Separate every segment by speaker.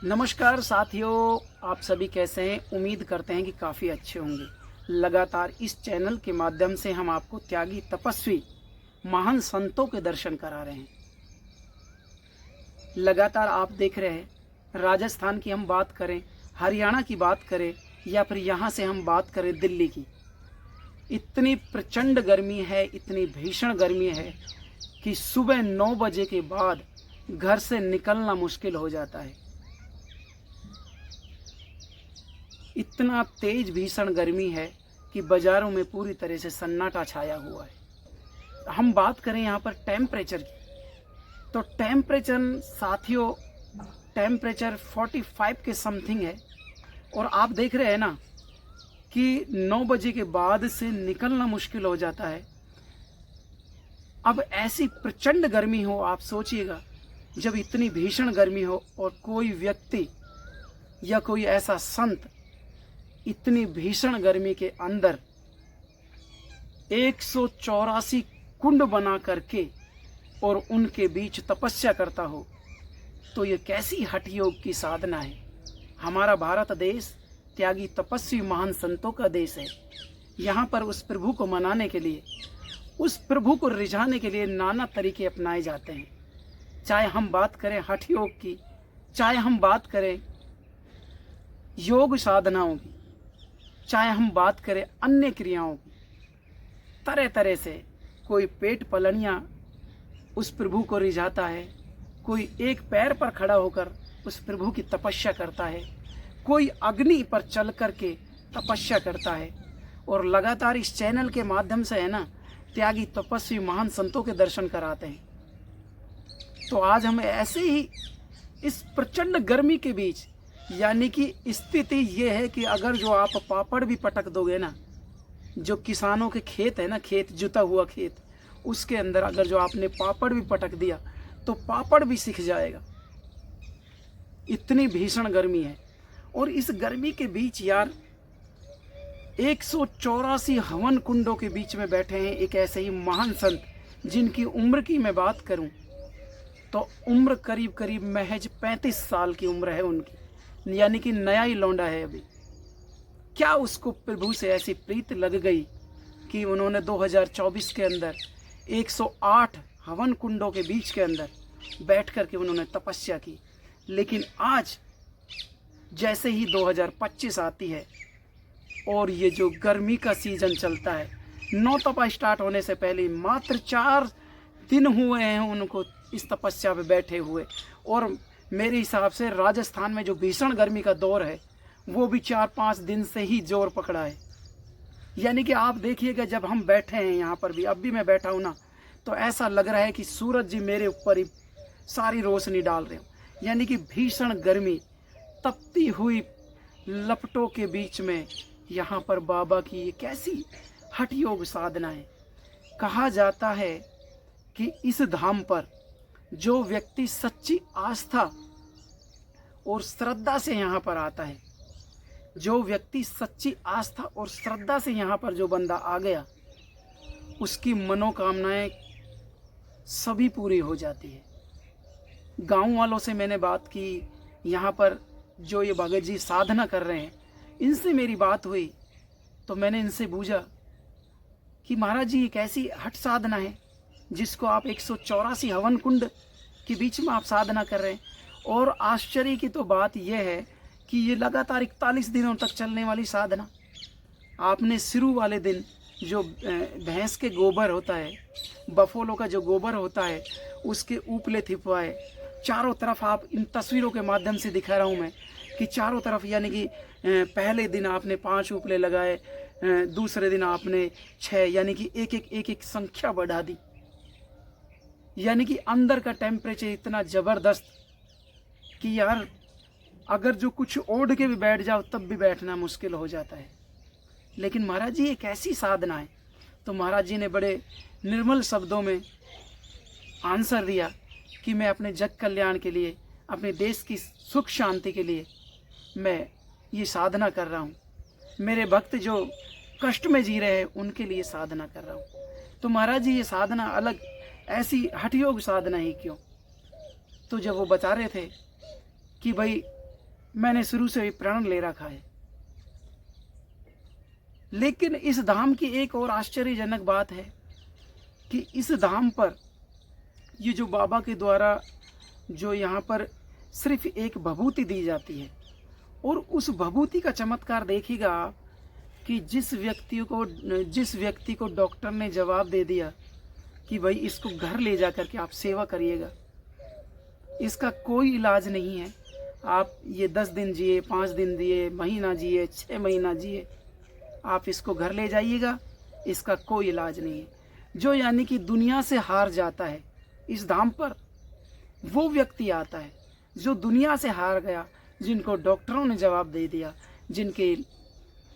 Speaker 1: नमस्कार साथियों, आप सभी कैसे हैं। उम्मीद करते हैं कि काफ़ी अच्छे होंगे। लगातार इस चैनल के माध्यम से हम आपको त्यागी तपस्वी महान संतों के दर्शन करा रहे हैं। लगातार आप देख रहे हैं, राजस्थान की हम बात करें, हरियाणा की बात करें या फिर यहाँ से हम बात करें दिल्ली की, इतनी प्रचंड गर्मी है, इतनी भीषण गर्मी है कि सुबह 9 बजे के बाद घर से निकलना मुश्किल हो जाता है। इतना तेज भीषण गर्मी है कि बाज़ारों में पूरी तरह से सन्नाटा छाया हुआ है। हम बात करें यहाँ पर टेम्परेचर की, तो टेम्परेचर साथियों, टेम्परेचर 45 के समथिंग है। और आप देख रहे हैं ना कि 9 बजे के बाद से निकलना मुश्किल हो जाता है। अब ऐसी प्रचंड गर्मी हो, आप सोचिएगा, जब इतनी भीषण गर्मी हो और कोई व्यक्ति या कोई ऐसा संत इतनी भीषण गर्मी के अंदर 184 कुंड बना करके और उनके बीच तपस्या करता हो, तो ये कैसी हठ योग की साधना है। हमारा भारत देश त्यागी तपस्वी महान संतों का देश है। यहाँ पर उस प्रभु को मनाने के लिए, उस प्रभु को रिझाने के लिए नाना तरीके अपनाए जाते हैं। चाहे हम बात करें हठ योग की, चाहे हम बात करें योग साधनाओं की, चाहे हम बात करें अन्य क्रियाओं की, तरह तरह से कोई पेट पलनियाँ उस प्रभु को रिझाता है, कोई एक पैर पर खड़ा होकर उस प्रभु की तपस्या करता है, कोई अग्नि पर चल कर के तपस्या करता है। और लगातार इस चैनल के माध्यम से है ना, त्यागी तपस्वी महान संतों के दर्शन कराते हैं। तो आज हम ऐसे ही इस प्रचंड गर्मी के बीच, यानी कि स्थिति ये है कि अगर जो आप पापड़ भी पटक दोगे ना, जो किसानों के खेत है ना, खेत जुता हुआ खेत, उसके अंदर अगर जो आपने पापड़ भी पटक दिया तो पापड़ भी सिक जाएगा। इतनी भीषण गर्मी है। और इस गर्मी के बीच यार 184 हवन कुंडों के बीच में बैठे हैं एक ऐसे ही महान संत, जिनकी उम्र की मैं बात करूं तो उम्र करीब करीब महज 35 साल की उम्र है उनकी, यानी कि नया ही लौंडा है अभी। क्या उसको प्रभु से ऐसी प्रीत लग गई कि उन्होंने 2024 के अंदर 108 हवन कुंडों के बीच के अंदर बैठ कर के उन्होंने तपस्या की। लेकिन आज जैसे ही 2025 आती है और ये जो गर्मी का सीजन चलता है, नौ तपा स्टार्ट होने से पहले मात्र 4 दिन हुए हैं उनको इस तपस्या पे बैठे हुए। और मेरे हिसाब से राजस्थान में जो भीषण गर्मी का दौर है वो भी 4-5 दिन से ही जोर पकड़ा है। यानी कि आप देखिएगा, जब हम बैठे हैं यहाँ पर भी, अब भी मैं बैठा हूँ ना, तो ऐसा लग रहा है कि सूरज जी मेरे ऊपर ही सारी रोशनी डाल रहे हो। यानी कि भीषण गर्मी, तपती हुई लपटों के बीच में यहाँ पर बाबा की ये कैसी हठ योग साधना है। कहा जाता है कि इस धाम पर जो व्यक्ति सच्ची आस्था और श्रद्धा से यहाँ पर आता है, जो व्यक्ति सच्ची आस्था और श्रद्धा से यहाँ पर जो बंदा आ गया, उसकी मनोकामनाएं सभी पूरी हो जाती है। गांव वालों से मैंने बात की, यहाँ पर जो ये भगत जी साधना कर रहे हैं, इनसे मेरी बात हुई तो मैंने इनसे पूछा कि महाराज जी, ये कैसी हठ साधना है जिसको आप 184 हवन कुंड के बीच में आप साधना कर रहे हैं। और आश्चर्य की तो बात यह है कि ये लगातार 41 दिनों तक चलने वाली साधना। आपने शुरू वाले दिन जो भैंस के गोबर होता है, बफोलो का जो गोबर होता है, उसके ऊपले थिपवाए चारों तरफ। आप इन तस्वीरों के माध्यम से दिखा रहा हूँ मैं कि चारों तरफ, यानी कि पहले दिन आपने 5 ऊपले लगाए, दूसरे दिन आपने 6, यानी कि एक संख्या बढ़ा दी। यानी कि अंदर का टेम्परेचर इतना ज़बरदस्त कि यार अगर जो कुछ ओढ़ के भी बैठ जाओ तब भी बैठना मुश्किल हो जाता है। लेकिन महाराज जी, ये कैसी साधना है? तो महाराज जी ने बड़े निर्मल शब्दों में आंसर दिया कि मैं अपने जग कल्याण के लिए, अपने देश की सुख शांति के लिए मैं ये साधना कर रहा हूँ। मेरे भक्त जो कष्ट में जी रहे हैं उनके लिए साधना कर रहा हूँ। तो महाराज जी, ये साधना अलग, ऐसी हठ योग साधना ही क्यों? तो जब वो बता रहे थे कि भाई मैंने शुरू से प्रण ले रखा है। लेकिन इस धाम की एक और आश्चर्यजनक बात है कि इस धाम पर ये जो बाबा के द्वारा जो यहाँ पर सिर्फ एक भभूति दी जाती है, और उस भभूति का चमत्कार देखिएगा आप कि जिस व्यक्ति को डॉक्टर ने जवाब दे दिया कि भाई इसको घर ले जा कर के आप सेवा करिएगा, इसका कोई इलाज नहीं है, आप ये 10 दिन जिए, 5 दिन जिए, महीना जिए, 6 महीना जिए, आप इसको घर ले जाइएगा, इसका कोई इलाज नहीं है। जो यानी कि दुनिया से हार जाता है, इस धाम पर वो व्यक्ति आता है जो दुनिया से हार गया, जिनको डॉक्टरों ने जवाब दे दिया, जिनके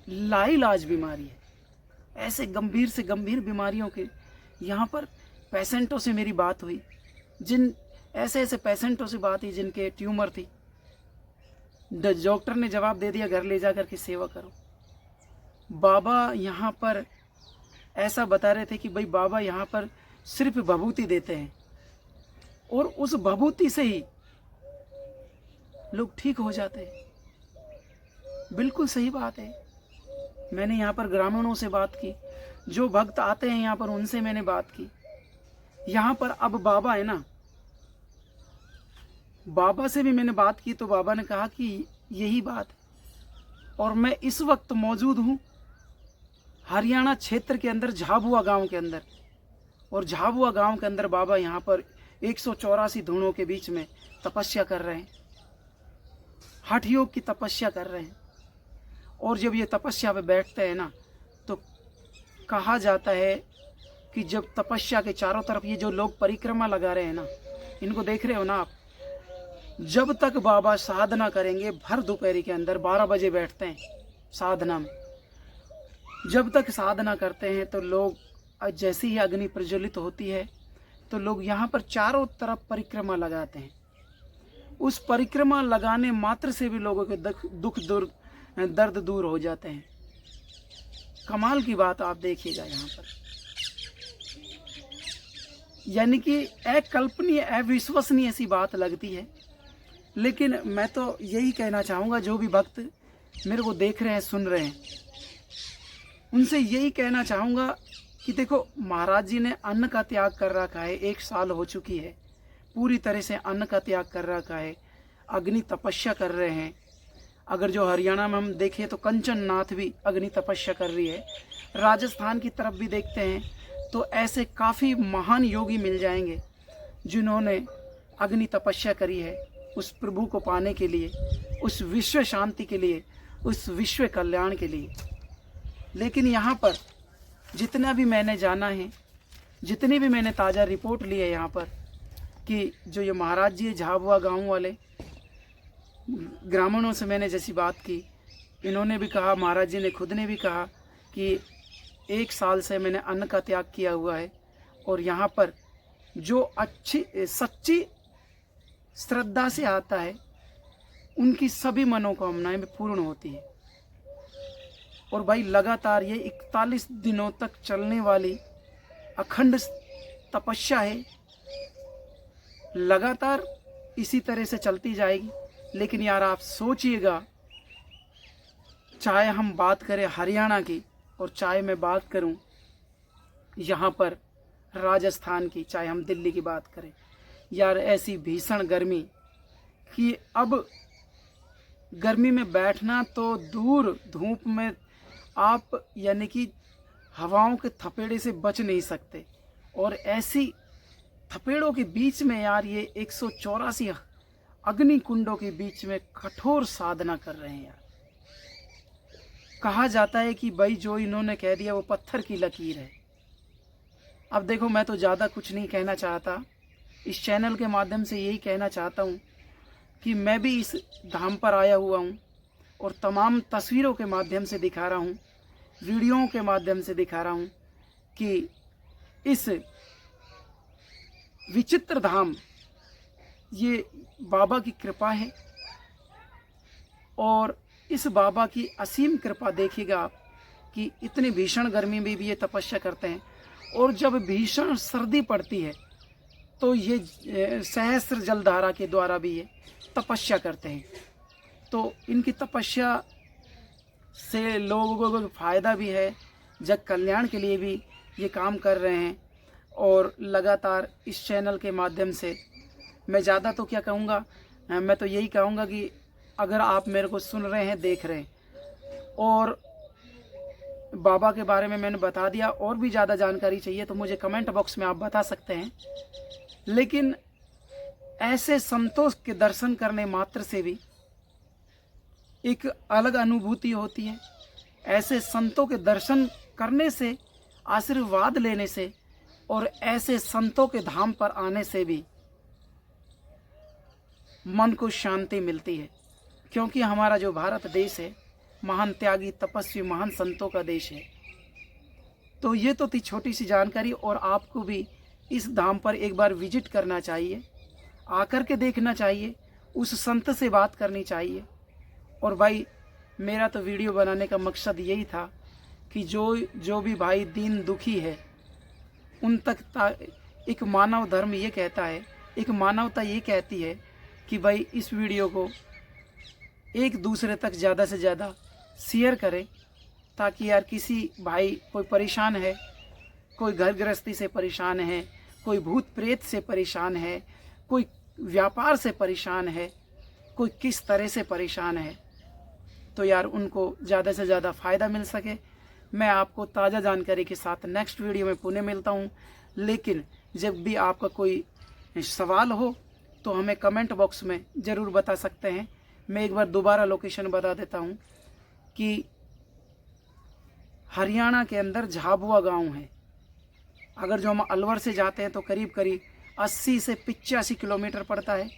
Speaker 1: लाइलाज बीमारी है, ऐसे गंभीर से गंभीर बीमारियों के यहाँ पर पेशेंटों से मेरी बात हुई, जिन ऐसे पेशेंटों से बात हुई जिनके ट्यूमर थी, डॉक्टर ने जवाब दे दिया घर ले जा कर के सेवा करो। बाबा यहाँ पर ऐसा बता रहे थे कि भाई बाबा यहाँ पर सिर्फ भभूति देते हैं और उस भभूति से ही लोग ठीक हो जाते हैं। बिल्कुल सही बात है। मैंने यहाँ पर ग्रामीणों से बात की, जो भक्त आते हैं यहाँ पर उनसे मैंने बात की। यहाँ पर अब बाबा है ना, बाबा से भी मैंने बात की तो बाबा ने कहा कि यही बात है। और मैं इस वक्त मौजूद हूँ हरियाणा क्षेत्र के अंदर झाबुआ गांव के अंदर, और झाबुआ गांव के अंदर बाबा यहाँ पर 184 धुनों के बीच में तपस्या कर रहे हैं, हठ योग की तपस्या कर रहे हैं। और जब ये तपस्या पे बैठते हैं ना, तो कहा जाता है कि जब तपस्या के चारों तरफ ये जो लोग परिक्रमा लगा रहे हैं ना, इनको देख रहे हो ना आप, जब तक बाबा साधना करेंगे, भर दोपहरी के अंदर 12 बजे बैठते हैं साधना में, जब तक साधना करते हैं तो लोग जैसे ही अग्नि प्रज्वलित होती है तो लोग यहाँ पर चारों तरफ परिक्रमा लगाते हैं। उस परिक्रमा लगाने मात्र से भी लोगों के दुख दर्द दूर हो जाते हैं। कमाल की बात आप देखिएगा यहाँ पर, यानी कि अकल्पनीय, अविश्वसनीय ऐसी बात लगती है। लेकिन मैं तो यही कहना चाहूँगा, जो भी भक्त मेरे को देख रहे हैं, सुन रहे हैं, उनसे यही कहना चाहूँगा कि देखो, महाराज जी ने अन्न का त्याग कर रखा है, 1 साल हो चुकी है, पूरी तरह से अन्न का त्याग कर रखा है, अग्नि तपस्या कर रहे हैं। अगर जो हरियाणा में हम देखें तो कंचन नाथ भी अग्नि तपस्या कर रही है, राजस्थान की तरफ भी देखते हैं तो ऐसे काफ़ी महान योगी मिल जाएंगे जिन्होंने अग्नि तपस्या करी है उस प्रभु को पाने के लिए, उस विश्व शांति के लिए, उस विश्व कल्याण के लिए। लेकिन यहाँ पर जितना भी मैंने जाना है, जितनी भी मैंने ताज़ा रिपोर्ट ली है यहाँ पर, कि जो ये महाराज जी झाबुआ गांव वाले ग्रामीणों से मैंने जैसी बात की, इन्होंने भी कहा, महाराज जी ने खुद ने भी कहा कि 1 साल से मैंने अन्न का त्याग किया हुआ है, और यहाँ पर जो अच्छी सच्ची श्रद्धा से आता है उनकी सभी मनोकामनाएं पूर्ण होती है। और भाई लगातार ये 41 दिनों तक चलने वाली अखंड तपस्या है, लगातार इसी तरह से चलती जाएगी। लेकिन यार आप सोचिएगा, चाहे हम बात करें हरियाणा की और चाहे मैं बात करूं यहाँ पर राजस्थान की, चाहे हम दिल्ली की बात करें, यार ऐसी भीषण गर्मी कि अब गर्मी में बैठना तो दूर, धूप में आप यानी कि हवाओं के थपेड़े से बच नहीं सकते। और ऐसी थपेड़ों के बीच में यार ये 184 अग्नि कुंडों के बीच में कठोर साधना कर रहे हैं। यार कहा जाता है कि भाई जो इन्होंने कह दिया वो पत्थर की लकीर है। अब देखो, मैं तो ज़्यादा कुछ नहीं कहना चाहता, इस चैनल के माध्यम से यही कहना चाहता हूँ कि मैं भी इस धाम पर आया हुआ हूँ और तमाम तस्वीरों के माध्यम से दिखा रहा हूँ, वीडियोओं के माध्यम से दिखा रहा हूँ कि इस विचित्र धाम, ये बाबा की कृपा है। और इस बाबा की असीम कृपा देखिएगा आप कि इतनी भीषण गर्मी में भी ये तपस्या करते हैं, और जब भीषण सर्दी पड़ती है तो ये सहस्त्र जलधारा के द्वारा भी ये तपस्या करते हैं। तो इनकी तपस्या से लोगों को फ़ायदा भी है, जग कल्याण के लिए भी ये काम कर रहे हैं। और लगातार इस चैनल के माध्यम से मैं ज़्यादा तो क्या कहूँगा, मैं तो यही कहूँगा कि अगर आप मेरे को सुन रहे हैं, देख रहे हैं, और बाबा के बारे में मैंने बता दिया, और भी ज़्यादा जानकारी चाहिए तो मुझे कमेंट बॉक्स में आप बता सकते हैं। लेकिन ऐसे संतों के दर्शन करने मात्र से भी एक अलग अनुभूति होती है। ऐसे संतों के दर्शन करने से, आशीर्वाद लेने से और ऐसे संतों के धाम पर आने से भी मन को शांति मिलती है। क्योंकि हमारा जो भारत देश है, महान त्यागी, तपस्वी, महान संतों का देश है। तो ये तो थी छोटी सी जानकारी, और आपको भी इस धाम पर एक बार विजिट करना चाहिए, आकर के देखना चाहिए, उस संत से बात करनी चाहिए। और भाई मेरा तो वीडियो बनाने का मकसद यही था कि जो भी भाई दीन दुखी है उन तक एक मानव धर्म ये कहता है, एक मानवता ये कहती है कि भाई इस वीडियो को एक दूसरे तक ज़्यादा से ज़्यादा शेयर करें, ताकि यार किसी भाई कोई परेशान है, कोई घर गृहस्थी से परेशान है, कोई भूत प्रेत से परेशान है, कोई व्यापार से परेशान है, कोई किस तरह से परेशान है, तो यार उनको ज़्यादा से ज़्यादा फ़ायदा मिल सके। मैं आपको ताज़ा जानकारी के साथ नेक्स्ट वीडियो में पुनः मिलता हूँ। लेकिन जब भी आपका कोई सवाल हो तो हमें कमेंट बॉक्स में ज़रूर बता सकते हैं। मैं एक बार दोबारा लोकेशन बता देता हूँ कि हरियाणा के अंदर झाबुआ गांव है। अगर जो हम अलवर से जाते हैं तो करीब करीब 80 से 85 किलोमीटर पड़ता है,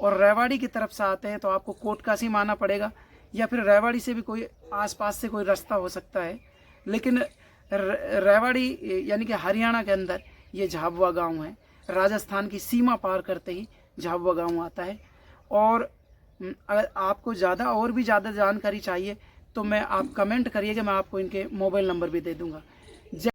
Speaker 1: और रेवाड़ी की तरफ से आते हैं तो आपको कोटकासी में आना पड़ेगा, या फिर रेवाड़ी से भी कोई आसपास से कोई रास्ता हो सकता है। लेकिन रेवाड़ी यानी कि हरियाणा के अंदर ये झाबुआ गांव है। राजस्थान की सीमा पार करते ही झाबुआ गांव आता है। और अगर आपको ज़्यादा और भी ज़्यादा जानकारी चाहिए तो मैं आप कमेंट करिएगा, मैं आपको इनके मोबाइल नंबर भी दे दूंगा।